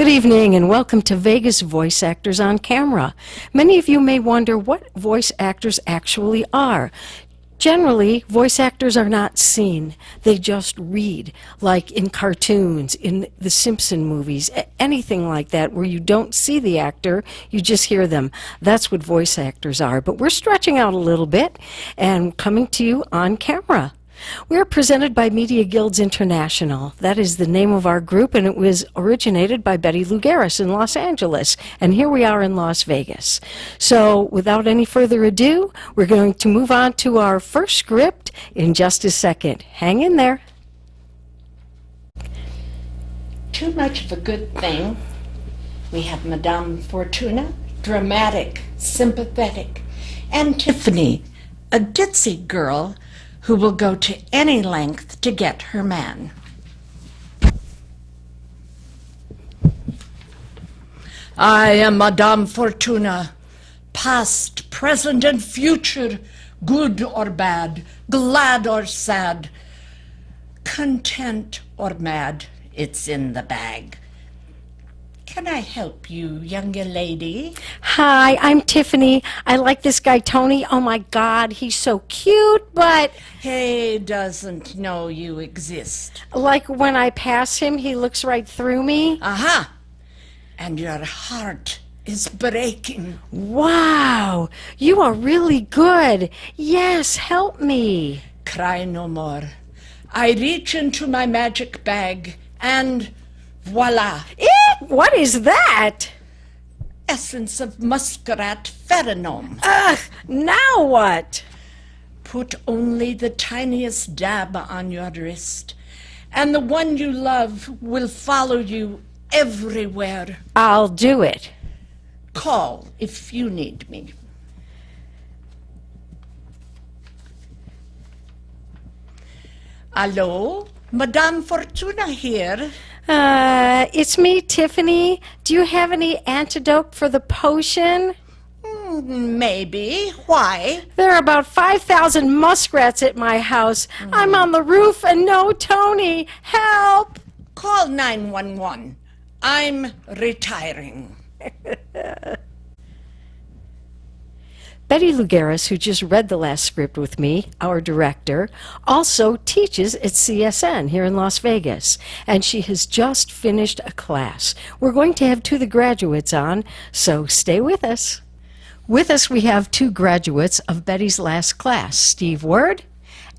Good evening and welcome to Vegas Voice Actors on Camera. Many of you may wonder what voice actors actually are. Generally, voice actors are not seen. They just read, like in cartoons, in the Simpson movies, anything like that where you don't see the actor, you just hear them. That's what voice actors are. But we're stretching out a little bit and coming to you on camera. We're presented by Media Guilds International. That is the name of our group, and it was originated by Lou Garrus in Los Angeles. And here we are in Las Vegas. So without any further ado, we're going to move on to our first script in just a second. Hang in there. Too much of a good thing. We have Madame Fortuna, dramatic, sympathetic, and Tiffany, a ditzy girl who will go to any length to get her man. I am Madame Fortuna, past, present, and future, good or bad, glad or sad, content or mad, it's in the bag. Can I help you, younger lady? Hi, I'm Tiffany. I like this guy, Tony. Oh my God, he's so cute, but... He doesn't know you exist. like when I pass him, he looks right through me. Aha! And your heart is breaking. Wow, you are really good. Yes, help me. Cry no more. I reach into my magic bag and voila! What is that? Essence of muskrat pheromone. Ugh, now what? Put only the tiniest dab on your wrist, and the one you love will follow you everywhere. I'll do it. Call if you need me. Hello? Madame Fortuna here. It's me, Tiffany. Do you have any antidote for the potion? Maybe. Why? There are about 5,000 muskrats at my house. I'm on the roof and no Tony. Help! Call 911. I'm retiring. Lou Garrus, who just read the last script with me, our director, also teaches at CSN here in Las Vegas, and she has just finished a class. We're going to have two of the graduates on, so stay with us. With us we have two graduates of Betty's last class, Steve Word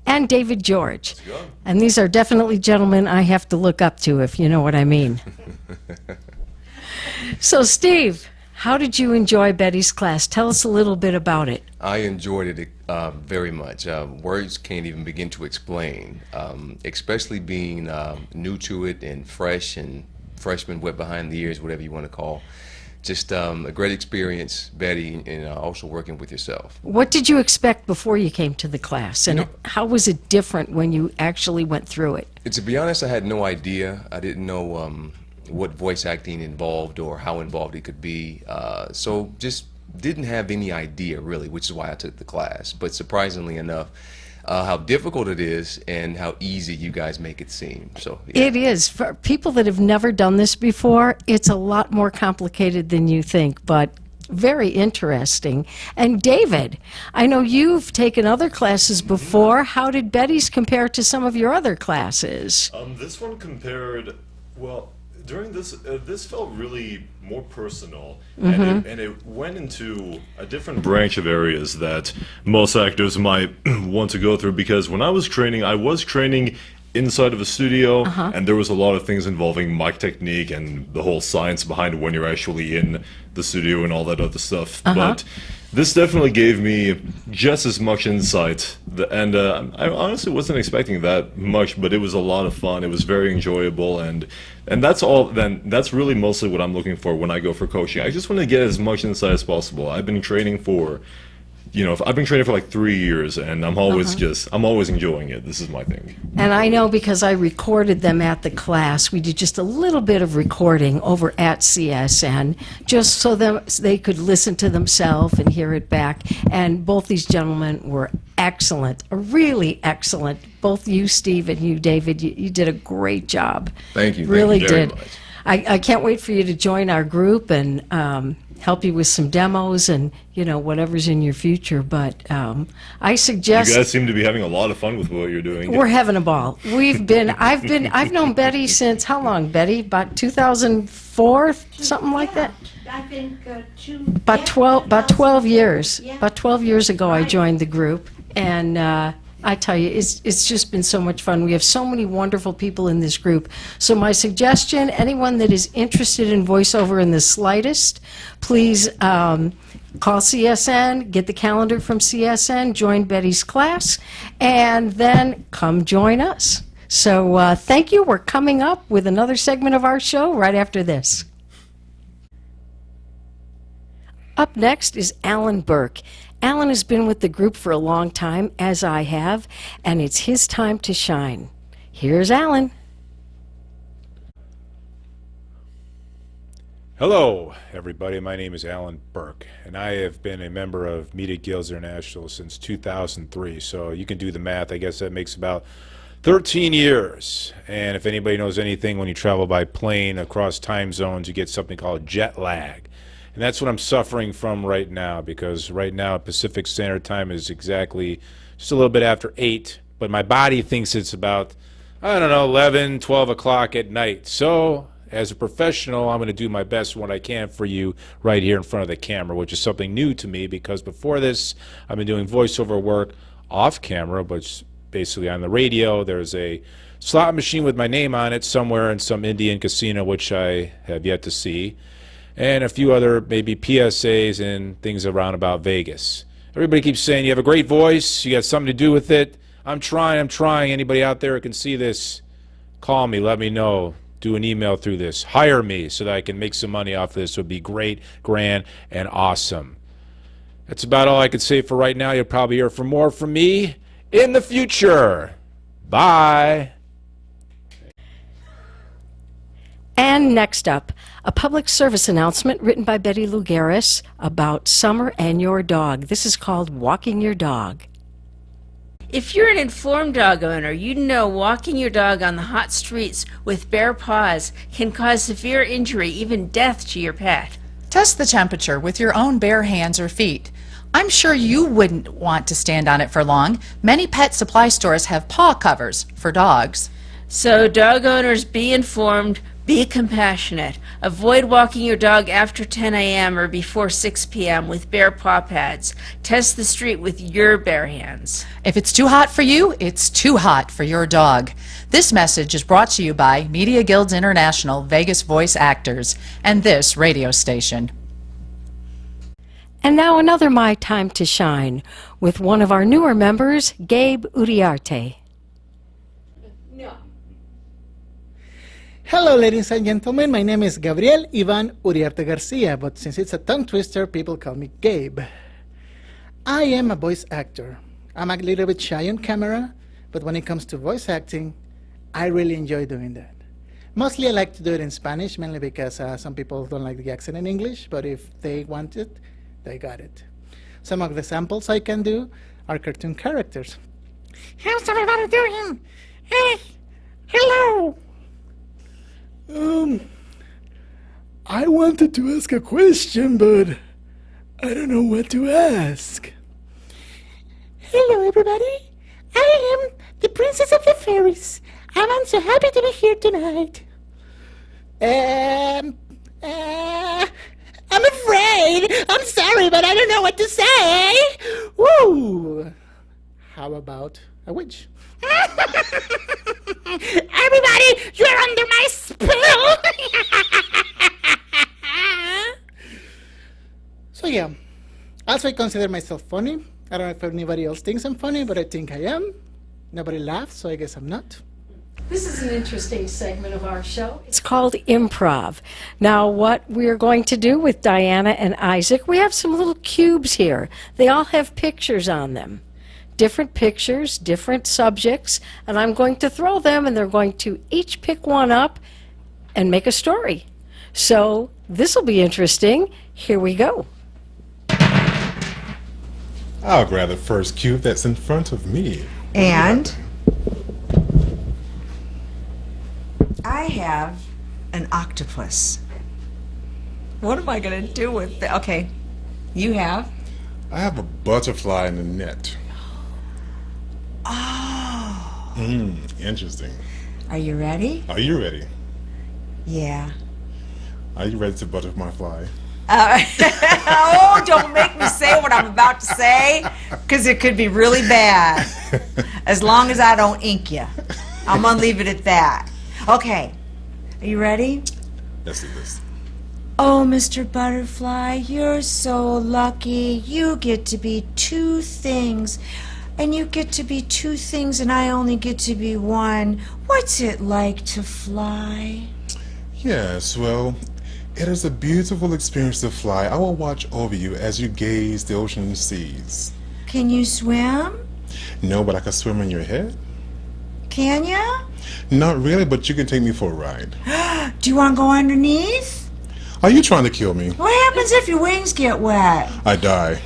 and David George. And these are definitely gentlemen I have to look up to, if you know what I mean. So Steve, how did you enjoy Betty's class? Tell us a little bit about it. I enjoyed it very much. Words can't even begin to explain, especially being new to it and fresh and freshman wet behind the ears, whatever you want to call. Just a great experience, Betty, and also working with yourself. What did you expect before you came to the class, and how was it different when you actually went through it? To be honest, I had no idea. I didn't know what voice acting involved or how involved it could be, so just didn't have any idea really, which is why I took the class. But surprisingly enough, how difficult it is and how easy you guys make it seem. So yeah. It is. For people that have never done this before, it's a lot more complicated than you think, but very interesting. And David, I know you've taken other classes before. How did Betty's compare to some of your other classes? This one compared, well, during this felt really more personal, and it went into a different branch of areas that most actors might want to go through, because when I was training inside of a studio, and there was a lot of things involving mic technique and the whole science behind when you're actually in the studio and all that other stuff. But this definitely gave me just as much insight, and I honestly wasn't expecting that much, but it was a lot of fun. It was very enjoyable, and that's all. Then that's really mostly what I'm looking for when I go for coaching. I just want to get as much insight as possible. I've been training for, I've been training for like 3 years, and I'm always I'm always enjoying it. This is my thing. And I know because I recorded them at the class. We did just a little bit of recording over at CSN, just so they could listen to themselves and hear it back. And both these gentlemen were excellent, really excellent. Both you, Steve, and you, David, you did a great job. Thank you. Really Thank you very did. much. I can't wait for you to join our group and help you with some demos and, you know, whatever's in your future. But I suggest... You guys seem to be having a lot of fun with what you're doing. We're having a ball. I've known Betty since, how long, Betty? About 2004, something like that? I think About 12 years. Yeah. About 12 years ago, I joined the group, and I tell you, it's just been so much fun. We have so many wonderful people in this group. So my suggestion, anyone that is interested in voiceover in the slightest, please call CSN, get the calendar from CSN, join Betty's class, and then come join us. So thank you. We're coming up with another segment of our show right after this. Up next is Alan Burke. Alan has been with the group for a long time, as I have, and it's his time to shine. Here's Alan. Hello, everybody. My name is Alan Burke, and I have been a member of Media Guilds International since 2003, so you can do the math. I guess that makes about 13 years. And if anybody knows anything, when you travel by plane across time zones, you get something called jet lag. And that's what I'm suffering from right now, because right now Pacific Standard Time is exactly just a little bit after 8, but my body thinks it's about, I don't know, 11, 12 o'clock at night. So as a professional, I'm going to do my best what I can for you right here in front of the camera, which is something new to me, because before this I've been doing voiceover work off camera, but basically on the radio. There's a slot machine with my name on it somewhere in some Indian casino, which I have yet to see, and a few other maybe PSAs and things around about Vegas. Everybody keeps saying you have a great voice, you got something to do with it. I'm trying. Anybody out there who can see this, call me, let me know. Do an email through this. Hire me so that I can make some money off this. It would be great, grand, and awesome. That's about all I can say for right now. You'll probably hear more from me in the future. Bye. And next up, a public service announcement written by Betty Lou Garrus about summer and your dog. This is called Walking Your Dog. If you're an informed dog owner, you know walking your dog on the hot streets with bare paws can cause severe injury, even death, to your pet. Test the temperature with your own bare hands or feet. I'm sure you wouldn't want to stand on it for long. Many pet supply stores have paw covers for dogs. So dog owners, be informed, be compassionate. Avoid walking your dog after 10 a.m. or before 6 p.m. with bare paw pads. Test the street with your bare hands. If it's too hot for you, it's too hot for your dog. This message is brought to you by Media Guilds International, Vegas voice actors, and this radio station. And now another My Time to Shine with one of our newer members, Gabe Uriarte. Hello, ladies and gentlemen. My name is Gabriel Ivan Uriarte Garcia, but since it's a tongue twister, people call me Gabe. I am a voice actor. I'm a little bit shy on camera, but when it comes to voice acting, I really enjoy doing that. Mostly I like to do it in Spanish, mainly because some people don't like the accent in English, but if they want it, they got it. Some of the samples I can do are cartoon characters. How's everybody doing? Hey, hello. I wanted to ask a question, but I don't know what to ask. Hello, everybody. I am the Princess of the Fairies. I'm so happy to be here tonight. I'm afraid. I'm sorry, but I don't know what to say. Woo! How about a witch? Everybody, you're under my spell! So yeah, also I consider myself funny. I don't know if anybody else thinks I'm funny, but I think I am. Nobody laughs, so I guess I'm not. This is an interesting segment of our show. It's called Improv. Now, what we're going to do with Diana and Isaac, we have some little cubes here. They all have pictures on them. Different pictures, different subjects, and I'm going to throw them, and they're going to each pick one up and make a story. So this will be interesting. Here we go. I'll grab the first cube that's in front of me. And I have an octopus. What am I going to do with that? Okay, you have? I have a butterfly in the net. Oh. Interesting. Are you ready? Are you ready? Yeah. Are you ready to butter my fly? Oh, don't make me say what I'm about to say, because it could be really bad. As long as I don't ink you. I'm going to leave it at that. Okay. Are you ready? Let's do this. Oh, Mr. Butterfly, you're so lucky. You get to be two things. And you get to be two things, and I only get to be one. What's it like to fly? Yes, well, it is a beautiful experience to fly. I will watch over you as you gaze the ocean and seas. Can you swim? No, but I can swim in your head? Can ya? Not really, but you can take me for a ride. Do you want to go underneath? Are you trying to kill me? What happens if your wings get wet? I die.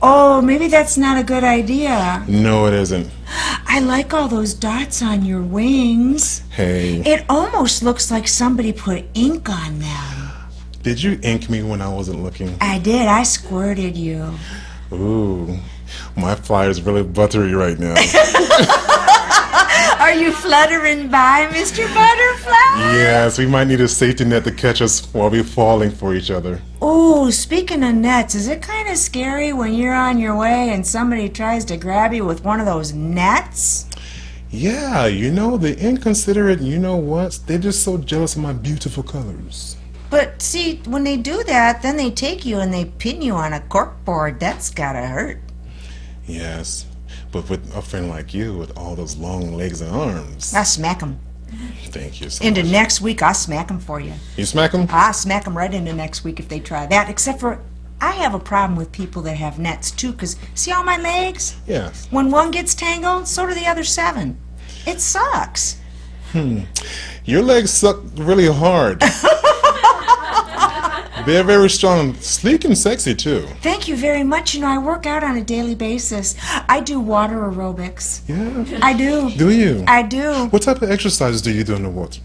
Oh, maybe that's not a good idea. No, it isn't. I like all those dots on your wings. Hey. It almost looks like somebody put ink on them. Did you ink me when I wasn't looking? I did. I squirted you. Ooh, my fly is really buttery right now. Are you fluttering by, Mr. Butterfly? Yes, we might need a safety net to catch us while we're falling for each other. Oh, speaking of nets, is it kind of scary when you're on your way and somebody tries to grab you with one of those nets? Yeah, you know, the inconsiderate, you know what? They're just so jealous of my beautiful colors. But see, when they do that, then they take you and they pin you on a corkboard. That's gotta hurt. Yes, but with a friend like you with all those long legs and arms. I'll smack them. Thank you so Into much. next week, I'll smack them for you. You smack them? I'll smack them right into next week if they try that. Except for, I have a problem with people that have nets too, because see all my legs? Yes. When one gets tangled, so do the other 7. It sucks. Your legs suck really hard. They're very strong, sleek and sexy too. Thank you very much. You know, I work out on a daily basis. I do water aerobics. Yeah. I do. Do you? I do. What type of exercises do you do in the water?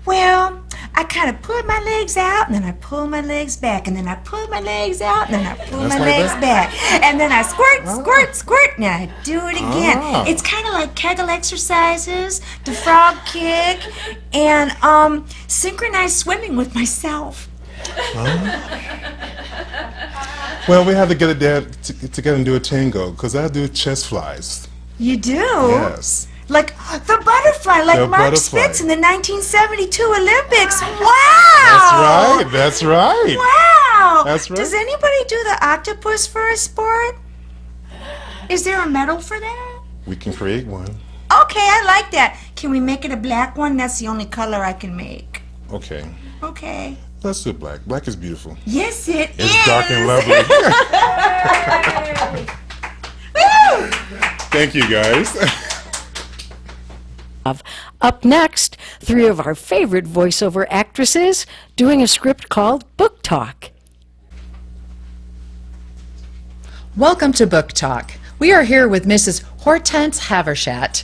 Well, I kind of pull my legs out, and then I pull my legs back, and then I pull my legs out, and then I pull That's my like legs that? back, and then I squirt, squirt, squirt, and I do it again. Ah. It's kind of like Kegel exercises, the frog kick, and synchronized swimming with myself. Well, we have to get it there together and do a tango, because I do chest flies. You do? Yes. Like the butterfly, like The Mark butterfly. Spitz in the 1972 Olympics. Wow! That's right, that's right. Wow! That's right. Does anybody do the octopus for a sport? Is there a medal for that? We can create one. Okay, I like that. Can we make it a black one? That's the only color I can make. Okay. Okay. Let's do black. Black is beautiful. Yes, it is. It's dark and lovely. Woo! Thank you, guys. Up next, 3 of our favorite voiceover actresses doing a script called Book Talk. Welcome to Book Talk. We are here with Mrs. Hortense Haverschat,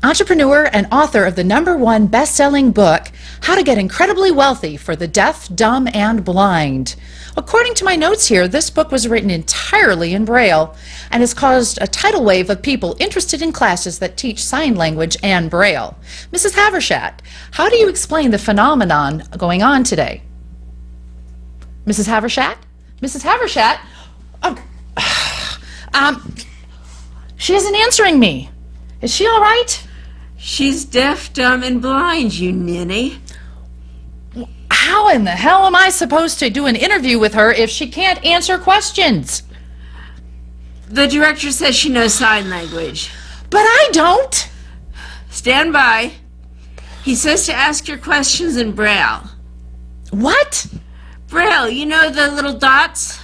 entrepreneur and author of the #1 best-selling book, How to Get Incredibly Wealthy for the Deaf, Dumb, and Blind. According to my notes here, this book was written entirely in Braille and has caused a tidal wave of people interested in classes that teach sign language and Braille. Mrs. Haverschat, how do you explain the phenomenon going on today? Mrs. Haverschat? Mrs. Haverschat? She isn't answering me. Is she all right? She's deaf, dumb, and blind, you ninny. How in the hell am I supposed to do an interview with her if she can't answer questions? The director says she knows sign language. But I don't. Stand by. He says to ask your questions in Braille. What? Braille, you know the little dots?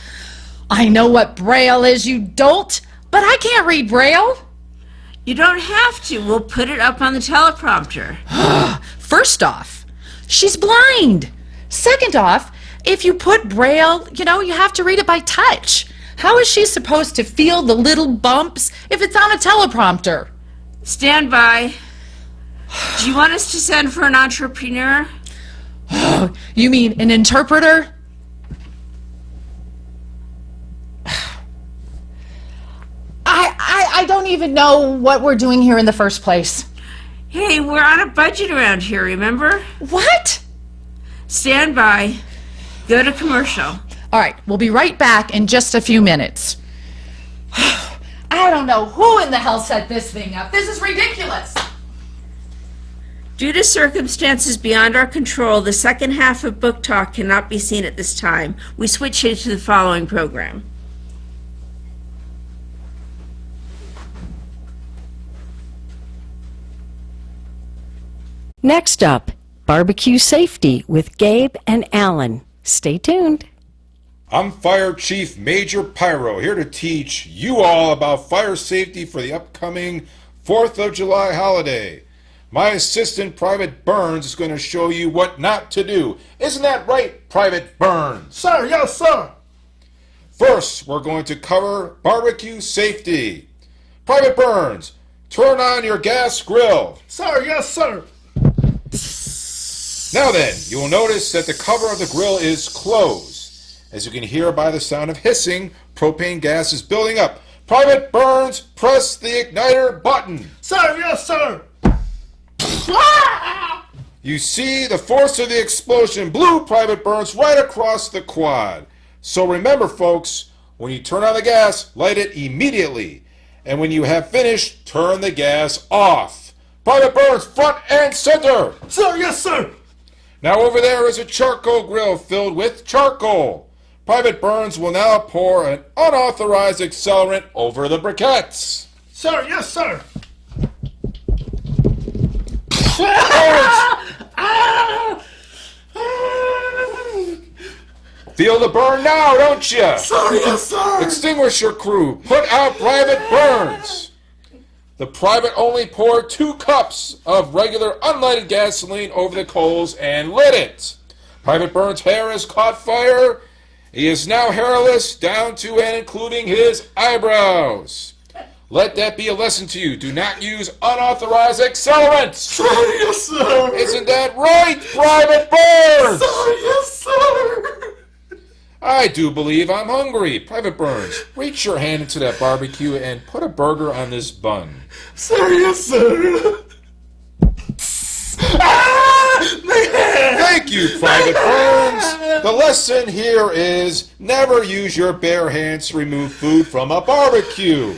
I know what Braille is, you dolt, but I can't read Braille. You don't have to. We'll put it up on the teleprompter. First off, she's blind. Second off, if you put Braille, you have to read it by touch. How is she supposed to feel the little bumps if it's on a teleprompter? Stand by. Do you want us to send for an entrepreneur? You mean an interpreter? I don't even know what we're doing here in the first place. Hey, we're on a budget around here, remember? What? Stand by. Go to commercial. All right, we'll be right back in just a few minutes. I don't know who in the hell set this thing up. This is ridiculous. Due to circumstances beyond our control, the second half of Book Talk cannot be seen at this time. We switch it to the following program. Next up, BBQ Safety with Gabe and Alan. Stay tuned. I'm Fire Chief Major Pyro, here to teach you all about fire safety for the upcoming 4th of July holiday. My assistant, Private Burns, is going to show you what not to do. Isn't that right, Private Burns? Sir, yes, sir. First, we're going to cover barbecue safety. Private Burns, turn on your gas grill. Sir, yes, sir. Now then, you will notice that the cover of the grill is closed. As you can hear by the sound of hissing, propane gas is building up. Private Burns, press the igniter button. Sir, yes, sir. You see the force of the explosion blew Private Burns right across the quad. So remember, folks, when you turn on the gas, light it immediately. And when you have finished, turn the gas off. Private Burns, front and center. Sir, yes, sir. Now over there is a charcoal grill filled with charcoal. Private Burns will now pour an unauthorized accelerant over the briquettes. Sir, yes, sir. Feel the burn now, don't you? Sir, yes, sir. Extinguisher crew, put out Private Burns. The private only poured 2 cups of regular unleaded gasoline over the coals and lit it. Private Burns' hair has caught fire. He is now hairless down to and including his eyebrows. Let that be a lesson to you. Do not use unauthorized accelerants. Sir, yes, sir. Isn't that right, Private Burns? Sir, yes, sir. I do believe I'm hungry. Private Burns, reach your hand into that barbecue and put a burger on this bun. Sir, yes, sir. Thank you, Private Burns. The lesson here is never use your bare hands to remove food from a barbecue.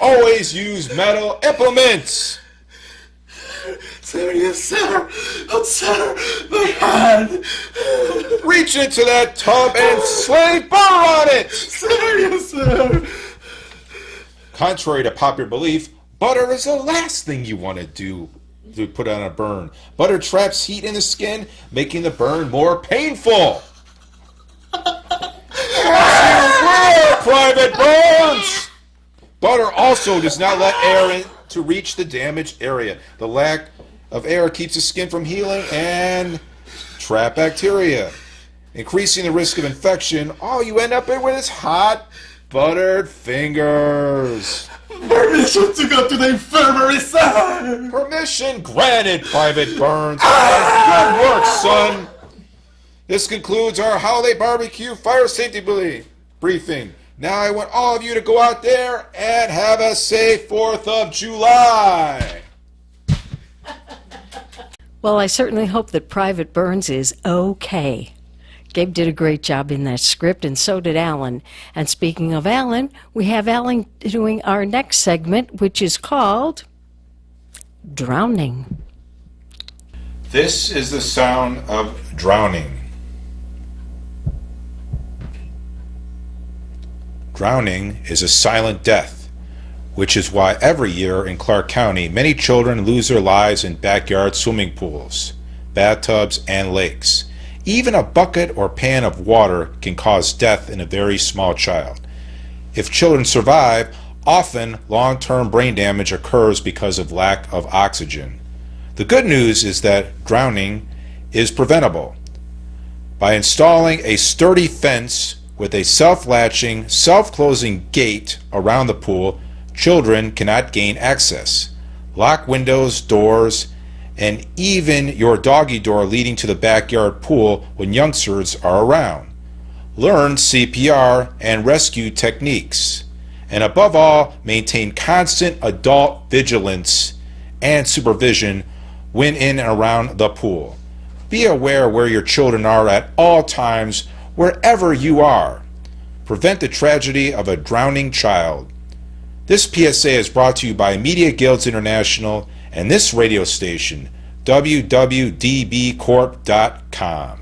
Always use metal implements. Sir, yes, sir. Oh, sir, my hand. Reach into that tub and slay butter on it. Sir, yes, sir. Contrary to popular belief, butter is the last thing you want to do to put on a burn. Butter traps heat in the skin, making the burn more painful. Private Burns! Butter also does not let air in to reach the damaged area. The lack of air keeps the skin from healing and trap bacteria, increasing the risk of infection. All you end up with is hot, buttered fingers. Permission to go to the infirmary, sir. Permission granted, Private Burns. Good work, son. This concludes our holiday barbecue fire safety briefing. Now I want all of you to go out there and have a safe 4th of July. Well, I certainly hope that Private Burns is okay. Gabe did a great job in that script, and so did Alan. And speaking of Alan, we have Alan doing our next segment, which is called Drowning. This is the sound of drowning. Drowning is a silent death, which is why every year in Clark County, many children lose their lives in backyard swimming pools, bathtubs, and lakes. Even a bucket or pan of water can cause death in a very small child. If children survive, often long-term brain damage occurs because of lack of oxygen. The good news is that drowning is preventable. By installing a sturdy fence with a self-latching, self-closing gate around the pool, children cannot gain access. Lock windows, doors, and even your doggy door leading to the backyard pool when youngsters are around. Learn CPR and rescue techniques. And above all, maintain constant adult vigilance and supervision when in and around the pool. Be aware where your children are at all times, wherever you are. Prevent the tragedy of a drowning child. This PSA is brought to you by Media Guilds International and this radio station, WWDBcorp.com.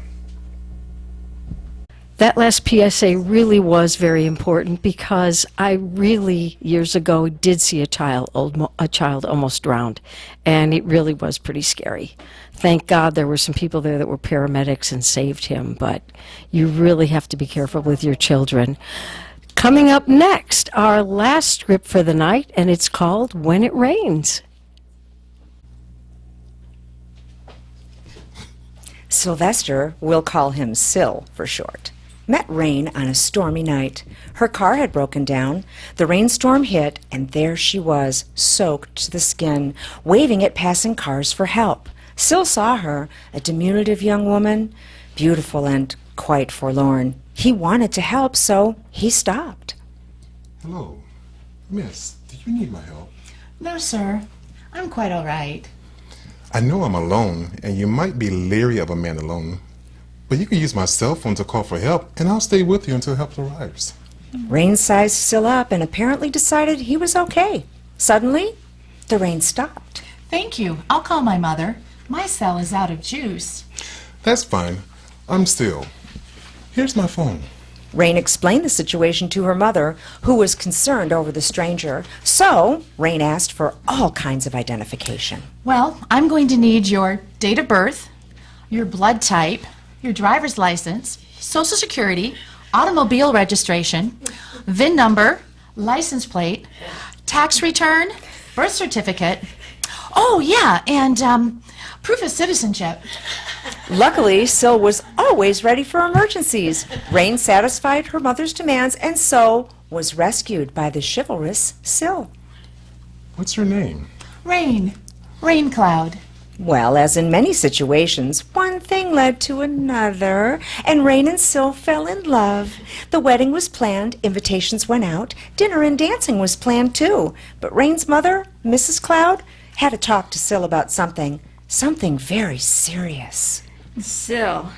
That last PSA really was very important because I really, years ago, did see a child almost drowned, and it really was pretty scary. Thank God there were some people there that were paramedics and saved him, but you really have to be careful with your children. Coming up next, our last script for the night, and it's called When It Rains. Sylvester, we'll call him Syl for short, met Rain on a stormy night. Her car had broken down. The rainstorm hit, and there she was, soaked to the skin, waving at passing cars for help. Syl saw her, a diminutive young woman, beautiful and quite forlorn. He wanted to help, so he stopped. Hello. Miss, do you need my help? No, sir. I'm quite all right. I know I'm alone, and you might be leery of a man alone, but you can use my cell phone to call for help, and I'll stay with you until help arrives. Rain sized Syl up and apparently decided he was okay. Suddenly, the rain stopped. Thank you. I'll call my mother. My cell is out of juice. That's fine. I'm still. Here's my phone. Rain explained the situation to her mother, who was concerned over the stranger. So, Rain asked for all kinds of identification. Well, I'm going to need your date of birth, your blood type, your driver's license, social security, automobile registration, VIN number, license plate, tax return, birth certificate. Oh, yeah, and proof of citizenship. Luckily, Syl was always ready for emergencies. Rain satisfied her mother's demands and so was rescued by the chivalrous Syl. What's her name? Rain. Rain cloud. Well, as in many situations, one thing led to another, and Rain and Syl fell in love. The wedding was planned, invitations went out, dinner and dancing was planned too. But Rain's mother, Mrs. Cloud, had to talk to Syl about something very serious. Syl,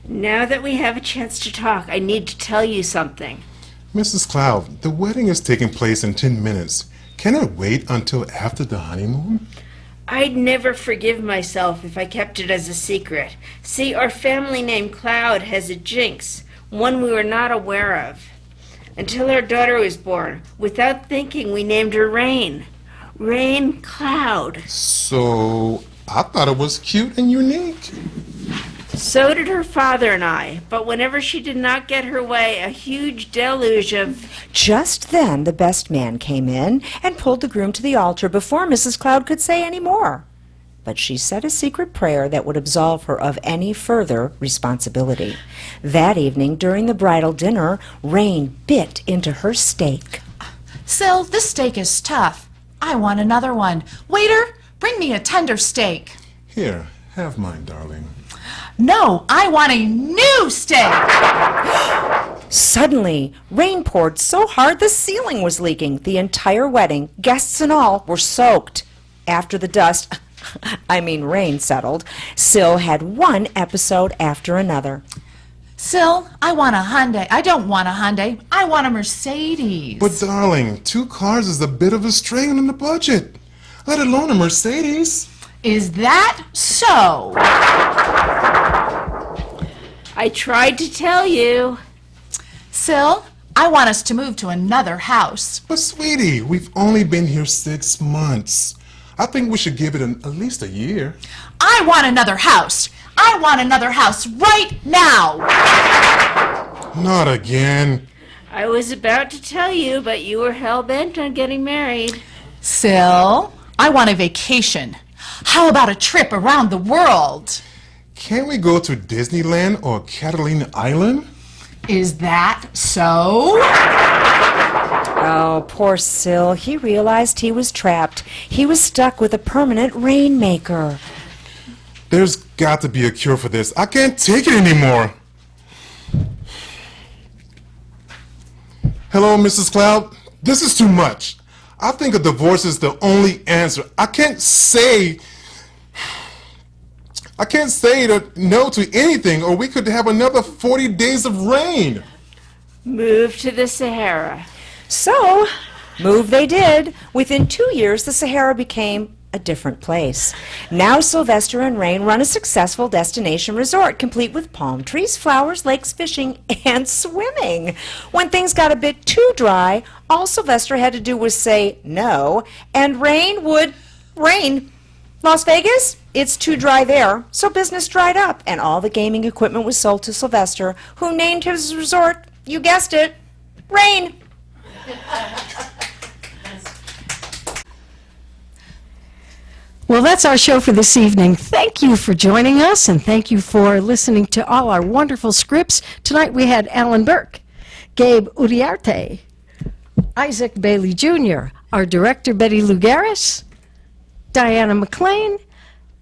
now that we have a chance to talk, I need to tell you something. Mrs. Cloud, the wedding is taking place in 10 minutes. Can I wait until after the honeymoon? I'd never forgive myself if I kept it as a secret. See, our family name Cloud has a jinx, one we were not aware of. Until our daughter was born, without thinking, we named her Rain. Rain Cloud. So, I thought it was cute and unique. So did her father and I, but whenever she did not get her way, a huge deluge of... Just then, the best man came in and pulled the groom to the altar before Mrs. Cloud could say any more. But she said a secret prayer that would absolve her of any further responsibility. That evening, during the bridal dinner, Rain bit into her steak. Syl, this steak is tough. I want another one. Waiter, bring me a tender steak. Here, have mine, darling. No, I want a new steak. Suddenly, rain poured so hard the ceiling was leaking. The entire wedding, guests and all, were soaked. After the dust, rain settled, Syl had one episode after another. Syl, I want a Hyundai. I don't want a Hyundai. I want a Mercedes. But darling, 2 cars is a bit of a strain on the budget, let alone a Mercedes. Is that so? I tried to tell you. Syl, I want us to move to another house. But sweetie, we've only been here 6 months. I think we should give it at least a year. I want another house. I want another house right now. Not again. I was about to tell you, but you were hell-bent on getting married. Syl, I want a vacation. How about a trip around the world? Can't we go to Disneyland or Catalina Island? Is that so? Oh, poor Syl. He realized he was trapped. He was stuck with a permanent rainmaker. There's got to be a cure for this. I can't take it anymore. Hello, Mrs. Cloud. This is too much. I think a divorce is the only answer. I can't say no to anything, or we could have another 40 days of rain. Move to the Sahara. So, move they did. Within 2 years, the Sahara became a different place. Now Sylvester and Rain run a successful destination resort, complete with palm trees, flowers, lakes, fishing, and swimming. When things got a bit too dry, all Sylvester had to do was say no, and Rain would rain. Las Vegas? It's too dry there, so business dried up, and all the gaming equipment was sold to Sylvester, who named his resort, you guessed it, Rain. Well, that's our show for this evening. Thank you for joining us, and thank you for listening to all our wonderful scripts. Tonight we had Alan Burke, Gabe Uriarte, Isaac Bailey Jr., our director Betty Lou Garrus, Diana McLean,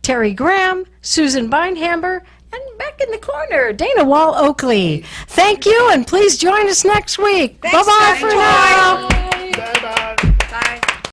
Terry Graham, Susan Beinhammer, and back in the corner, Dana Wall Oakley. Thank you, and please join us next week. Bye-bye for now.